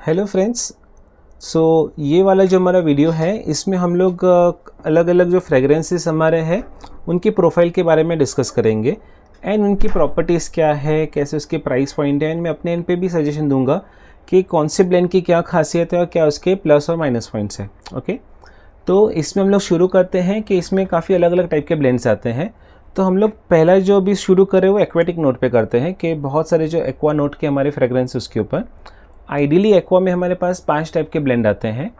Hello friends. सो ये वाला जो हमारा वीडियो है इसमें हम लोग अलग अलग जो फ्रेगरेंसेस हमारे हैं उनकी प्रोफाइल के बारे में डिस्कस करेंगे एंड उनकी प्रॉपर्टीज़ क्या है, कैसे उसके प्राइस पॉइंट है। एंड मैं अपने एंड पे भी सजेशन दूंगा कि कौन से ब्लेंड की क्या खासियत है और क्या उसके प्लस और माइनस पॉइंट्स हैं। ओके, तो इसमें हम लोग शुरू करते हैं कि इसमें काफ़ी अलग अलग टाइप के ब्लेंड्स आते हैं। तो हम लोग पहला जो अभी शुरू करें वो एक्वेटिक नोट पे करते हैं कि बहुत सारे जो एक्वा नोट के हमारे फ्रेगरेंस उसके ऊपर आइडियली एक्वा में हमारे पास 5 टाइप के ब्लेंड आते हैं।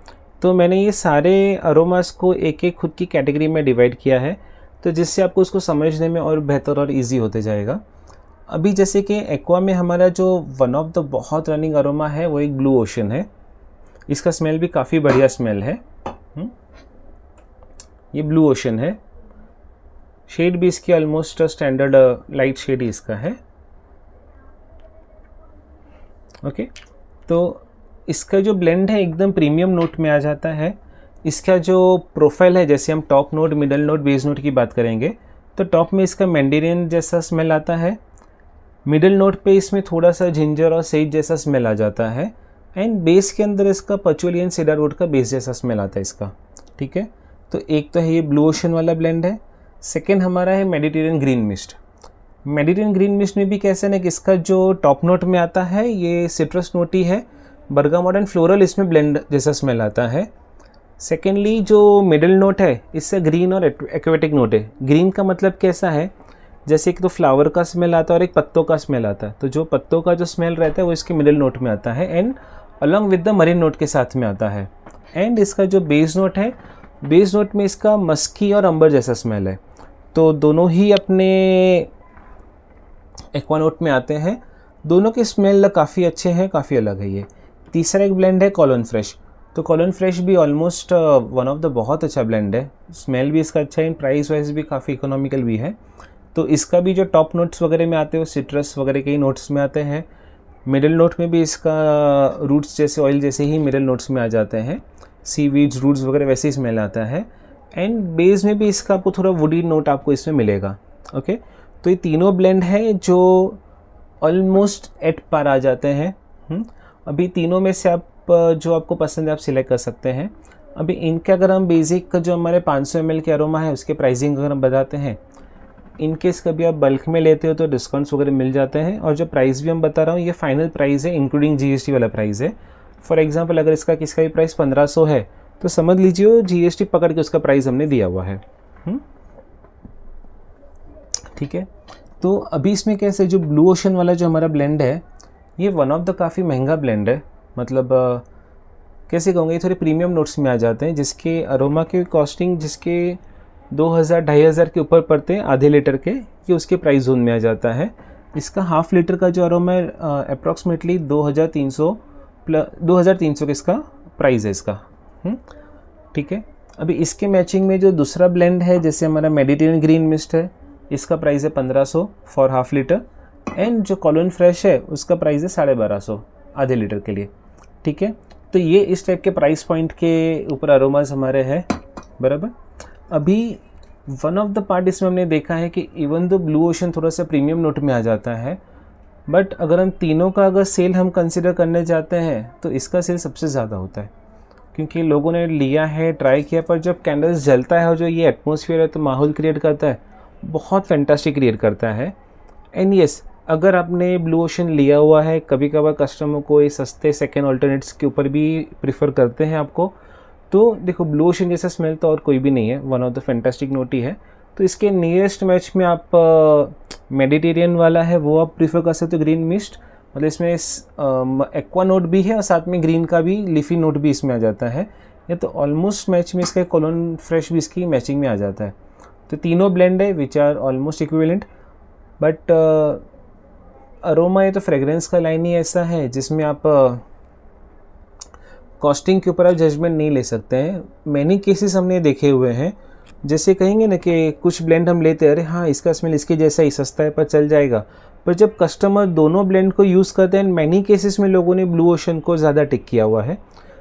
तो मैंने ये सारे अरोमास को एक एक खुद की कैटेगरी में डिवाइड किया है, तो जिससे आपको उसको समझने में और बेहतर और इजी होते जाएगा। अभी जैसे कि एक्वा में हमारा जो वन ऑफ द बहुत रनिंग अरोमा है वो एक ब्लू ओशन है। इसका स्मेल भी काफ़ी बढ़िया स्मेल है। ये ब्लू ओशन है। शेड भी इसकी ऑलमोस्ट स्टैंडर्ड लाइट शेड ही इसका है। ओके, तो इसका जो ब्लेंड है एकदम प्रीमियम नोट में आ जाता है। इसका जो प्रोफाइल है, जैसे हम top note, middle note, base note की बात करेंगे तो टॉप में इसका मैंडेरिन जैसा स्मेल आता है। मिडल नोट पे इसमें थोड़ा सा जिंजर और सेज जैसा स्मेल आ जाता है। एंड बेस के अंदर इसका पचोली एंड सीडारवुड का बेस जैसा स्मेल आता है इसका। ठीक है, तो एक तो है ये ब्लू ओशन वाला ब्लेंड है। सेकेंड हमारा है Mediterranean green mist. Mediterranean green mist में भी कैसे ना कि इसका जो टॉप नोट में आता है ये सिट्रस नोट ही है। बर्गामोट एंड फ्लोरल इसमें ब्लेंड जैसा स्मेल आता है। सेकेंडली जो मिडल नोट है इससे ग्रीन और एक्वेटिक नोट है। ग्रीन का मतलब कैसा है, जैसे एक तो फ्लावर का स्मेल आता है और एक पत्तों का स्मेल आता है। तो जो पत्तों का जो स्मेल रहता है वो इसके मिडल नोट में आता है and along with the marine note के साथ में आता है। एंड इसका जो बेस नोट है, बेस नोट में इसका मस्की और अंबर जैसा स्मेल है। तो दोनों ही अपने एक्वा नोट में आते हैं। दोनों के स्मेल काफ़ी अच्छे हैं, काफ़ी अलग है ये। तीसरा एक ब्लेंड है कॉलोन फ्रेश। तो कॉलोन फ्रेश भी ऑलमोस्ट वन ऑफ द बहुत अच्छा ब्लेंड है। स्मेल भी इसका अच्छा है, प्राइस वाइज भी काफ़ी इकोनॉमिकल भी है। तो इसका भी जो टॉप नोट्स वगैरह में आते हैं वो सिट्रस वगैरह के ही नोट्स में आते हैं। मिडल नोट में भी इसका रूट्स जैसे ऑयल जैसे ही मिडल नोट्स में आ जाते हैं। सीवीड्स, रूट्स वगैरह वैसे ही स्मेल आता है। एंड बेस में भी इसका आपको थोड़ा वुडी नोट आपको इसमें मिलेगा। ओके, तो ये तीनों ब्लेंड है जो ऑलमोस्ट एट पार आ जाते हैं। अभी तीनों में से आप जो आपको पसंद है आप सिलेक्ट कर सकते हैं। अभी इनके अगर हम बेसिक जो हमारे 500 ml के अरोमा है उसके प्राइसिंग अगर हम बताते हैं, इनकेस कभी आप बल्क में लेते हो तो डिस्काउंट्स वगैरह मिल जाते हैं। और जो प्राइस भी हम बता रहा हूँ ये फाइनल प्राइस है, इंक्लूडिंग जीएसटी वाला प्राइस है। फॉर एग्जांपल अगर इसका किसका भी प्राइस 1500 है तो समझ लीजिए वो जीएसटी पकड़ के उसका प्राइस हमने दिया हुआ है। ठीक है, तो अभी इसमें कैसे जो ब्लू ओशन वाला जो हमारा ब्लेंड है ये वन ऑफ द काफ़ी महंगा ब्लेंड है। मतलब कैसे कहूँगा, ये थोड़े प्रीमियम नोट्स में आ जाते हैं जिसके अरोमा की कॉस्टिंग जिसके 2000-2500 के ऊपर पड़ते हैं आधे लीटर के, ये उसके प्राइस जोन में आ जाता है। इसका हाफ लीटर का जो अरोमा है अप्रॉक्सीमेटली 2300 का इसका प्राइस है इसका। ठीक है, अभी इसके मैचिंग में जो दूसरा ब्लेंड है जैसे हमारा मेडिटेरियन ग्रीन मिस्ट है, इसका प्राइस है 1500 फॉर हाफ लीटर। एंड जो कॉलोन फ्रेश है उसका प्राइस है 1250 आधे लीटर के लिए। ठीक है, तो ये इस टाइप के प्राइस पॉइंट के ऊपर अरोमास हमारे हैं बराबर। अभी वन ऑफ द पार्ट इसमें हमने देखा है कि इवन दो ब्लू ओशन थोड़ा सा प्रीमियम नोट में आ जाता है, बट अगर हम तीनों का अगर सेल हम कंसिडर करने जाते हैं तो इसका सेल सबसे ज़्यादा होता है, क्योंकि लोगों ने लिया है, ट्राई किया, पर जब कैंडल्स जलता है और जो ये एटमॉस्फेयर है तो माहौल क्रिएट करता है, बहुत फैंटास्टिक क्रिएट करता है। एंड यस, अगर आपने ब्लू ओशन लिया हुआ है, कभी कभार कस्टमर को ये सस्ते सेकेंड ऑल्टरनेट्स के ऊपर भी प्रीफर करते हैं आपको, तो देखो ब्लू ओशन जैसा स्मेल तो और कोई भी नहीं है, one of the fantastic note ही है। तो इसके नियरेस्ट मैच में आप मेडिटेरियन वाला है वो आप प्रीफर कर सकते हो, ग्रीन मिस्ट। मतलब इसमें एक्वा नोट भी है और साथ में ग्रीन का भी लीफी नोट भी इसमें आ जाता है। या तो ऑलमोस्ट मैच में इसका कॉलोन फ्रेश भी इसकी मैचिंग में आ जाता है। तो तीनों ब्लेंड है which are almost equivalent. But aroma ये तो फ्रेगरेंस का लाइन ही ऐसा है जिसमें आप कॉस्टिंग के ऊपर आप जजमेंट नहीं ले सकते हैं। मैनी केसेस हमने देखे हुए हैं, जैसे कहेंगे ना कि कुछ ब्लेंड हम लेते हैं, अरे हाँ इसका स्मेल इसके जैसा ही सस्ता है पर चल जाएगा, पर जब कस्टमर दोनों ब्लेंड को यूज़ करते हैं, मैनी केसेस में लोगों ने ब्लू ओशन को ज़्यादा टिक किया हुआ है।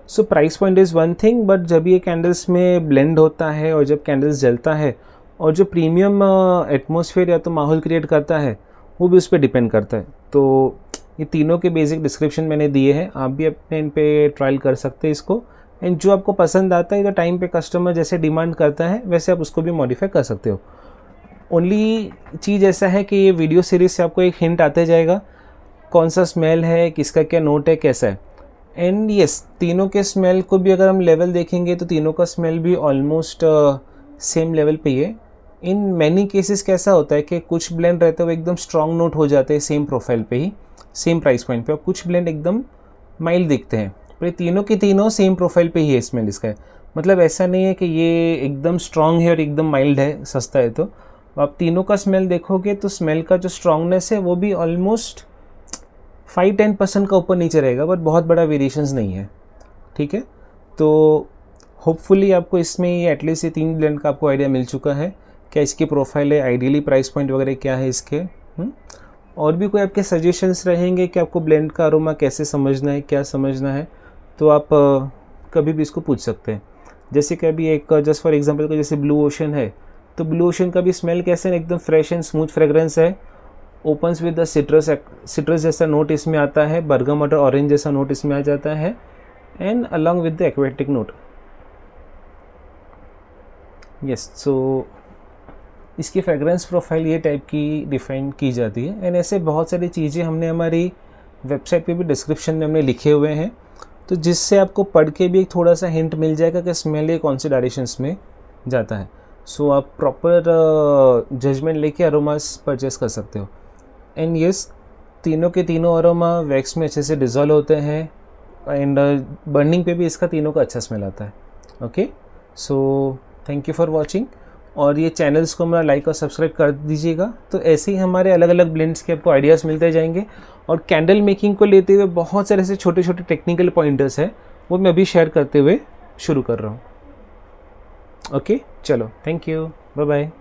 So price point is one thing, but जब ये कैंडल्स में ब्लेंड होता है और जब कैंडल्स जलता है और जो प्रीमियम एटमॉस्फेयर या तो माहौल क्रिएट करता है वो भी उस पर डिपेंड करता है। तो ये तीनों के बेसिक डिस्क्रिप्शन मैंने दिए हैं, आप भी अपने इन पे ट्रायल कर सकते हैं इसको। एंड जो आपको पसंद आता है तो टाइम पे कस्टमर जैसे डिमांड करता है वैसे आप उसको भी मॉडिफाई कर सकते हो। ओनली चीज़ ऐसा है कि ये वीडियो सीरीज से आपको एक हिंट आते जाएगा कौन सा स्मेल है, किसका क्या नोट है, कैसा है। एंड यस, तीनों के स्मेल को भी अगर हम लेवल देखेंगे तो तीनों का स्मेल भी ऑलमोस्ट सेम लेवल पे ही है। इन मैनी केसेस कैसा होता है कि कुछ ब्लेंड रहते हैं वो एकदम स्ट्रॉन्ग नोट हो जाते हैं सेम प्रोफाइल पे ही, सेम प्राइस पॉइंट पे, और कुछ ब्लेंड एकदम माइल्ड दिखते हैं। पर ये तीनों के तीनों सेम प्रोफाइल पे ही है स्मेल इसका है। मतलब ऐसा नहीं है कि ये एकदम स्ट्रॉन्ग है और एकदम माइल्ड है, सस्ता है। तो आप तीनों का स्मेल देखोगे तो स्मेल का जो स्ट्रॉन्गनेस है वो भी ऑलमोस्ट 5-10% का ऊपर नीचे रहेगा, बट बहुत बड़ा वेरिएशंस नहीं है। ठीक है, तो होपफुली आपको इसमें ये एटलीस्ट ये 3 ब्लेंड का आपको आइडिया मिल चुका है, क्या इसकी प्रोफाइल है, आइडियली प्राइस पॉइंट वगैरह क्या है इसके। और भी कोई आपके सजेशंस रहेंगे कि आपको ब्लेंड का अरोमा कैसे समझना है, क्या समझना है, तो आप कभी भी इसको पूछ सकते हैं। जैसे कि अभी एक जस्ट फॉर एग्जांपल को जैसे ब्लू ओशन है, तो ब्लू ओशन का भी स्मेल कैसे एकदम फ्रेश एंड स्मूथ फ्रेग्रेंस है, ओपन्स विद द सिट्रस जैसा नोट इसमें आता है, बर्गामोट और ऑरेंज जैसा नोट इसमें आ जाता है, and along with the aquatic note. Yes, so इसकी फ्रेग्रेंस प्रोफाइल ये टाइप की डिफाइन की जाती है। एंड ऐसे बहुत सारी चीज़ें हमने हमारी वेबसाइट पे भी डिस्क्रिप्शन में हमने लिखे हुए हैं, तो जिससे आपको पढ़ के भी एक थोड़ा सा हिंट मिल जाएगा कि स्मेल ये कौन से डायरेक्शंस में जाता है। सो आप प्रॉपर जजमेंट लेके अरोमास परचेस कर सकते हो। एंड यस, तीनों के तीनों अरोमा वैक्स में अच्छे से डिज़ोल्व होते हैं, एंड बर्निंग पे भी इसका तीनों का अच्छा स्मेल आता है। Okay, so thank you for watching, और ये चैनल्स को मेरा लाइक और सब्सक्राइब कर दीजिएगा। तो ऐसे ही हमारे अलग अलग ब्लेंड्स के आपको आइडियाज़ मिलते जाएंगे, और कैंडल मेकिंग को लेते हुए बहुत सारे ऐसे छोटे छोटे टेक्निकल पॉइंटर्स हैं, वो मैं अभी शेयर करते हुए शुरू कर रहा हूँ। ओके, चलो, थैंक यू, बाय बाय।